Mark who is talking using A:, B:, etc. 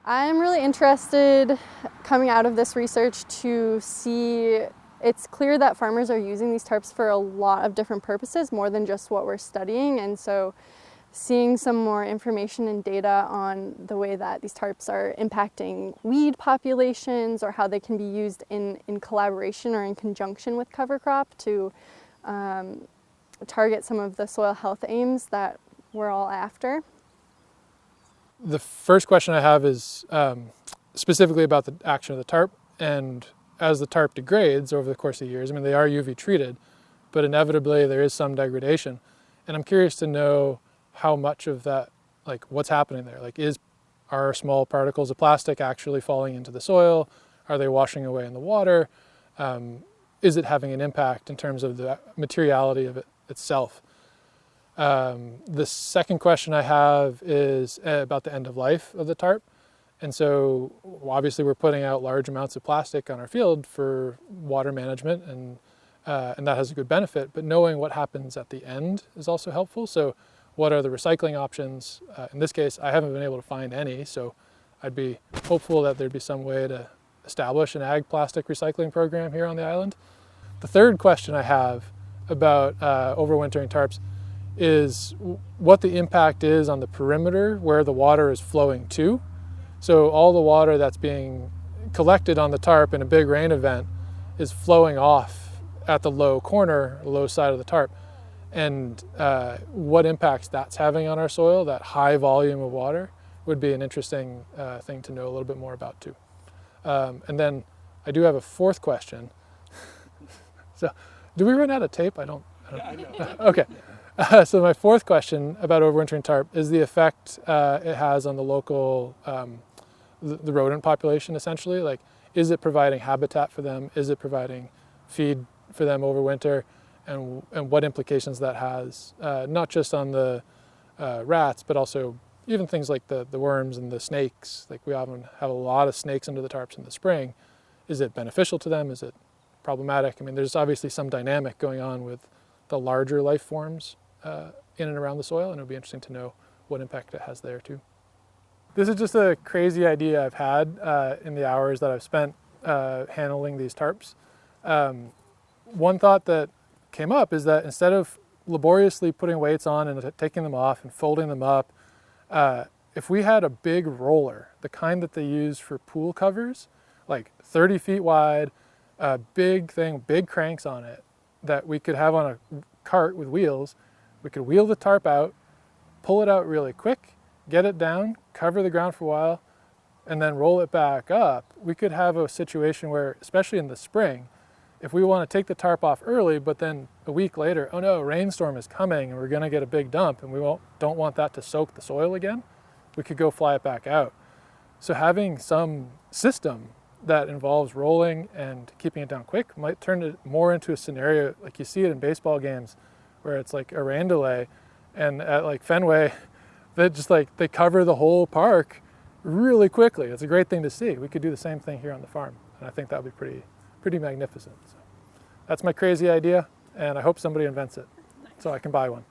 A: I'm really interested coming out of this research to see, it's clear that farmers are using these tarps for a lot of different purposes, more than just what we're studying. And so seeing some more information and data on the way that these tarps are impacting weed populations, or how they can be used in collaboration or in conjunction with cover crop to target some of the soil health aims that we're all after.
B: The first question I have is specifically about the action of the tarp. And as the tarp degrades over the course of years, I mean, they are UV treated, but inevitably there is some degradation. And I'm curious to know how much of that, like what's happening there? Like are small particles of plastic actually falling into the soil? Are they washing away in the water? Is it having an impact in terms of the materiality of it itself? The second question I have is about the end of life of the tarp. And so obviously we're putting out large amounts of plastic on our field for water management, and that has a good benefit, but knowing what happens at the end is also helpful. So what are the recycling options? In this case, I haven't been able to find any, so I'd be hopeful that there'd be some way to establish an ag plastic recycling program here on the island. The third question I have about overwintering tarps is what the impact is on the perimeter where the water is flowing to. So all the water that's being collected on the tarp in a big rain event is flowing off at the low corner, low side of the tarp. And what impacts that's having on our soil, that high volume of water, would be an interesting thing to know a little bit more about too. And then I do have a fourth question. So, do we run out of tape? I don't know. Okay. So my fourth question about overwintering tarp is the effect it has on the local, the rodent population essentially. Like, is it providing habitat for them? Is it providing feed for them over winter? And what implications that has, not just on the rats, but also even things like the worms and the snakes. Like we often have a lot of snakes under the tarps in the spring. Is it beneficial to them? Is it problematic? I mean, there's obviously some dynamic going on with the larger life forms in and around the soil, and it would be interesting to know what impact it has there too. This is just a crazy idea I've had in the hours that I've spent handling these tarps. One thought that came up is that instead of laboriously putting weights on and taking them off and folding them up, if we had a big roller, the kind that they use for pool covers, like 30 feet wide, a big thing, big cranks on it, that we could have on a cart with wheels, we could wheel the tarp out, pull it out really quick, get it down, cover the ground for a while, and then roll it back up. We could have a situation where, especially in the spring, if we want to take the tarp off early, but then a week later, oh no, a rainstorm is coming and we're going to get a big dump and we don't want that to soak the soil again, we could go fly it back out. So having some system that involves rolling and keeping it down quick might turn it more into a scenario like you see it in baseball games where it's like a rain delay, and at like Fenway, that just like they cover the whole park really quickly. It's a great thing to see. We could do the same thing here on the farm, and I think that would be pretty magnificent. So that's my crazy idea, and I hope somebody invents it so I can buy one.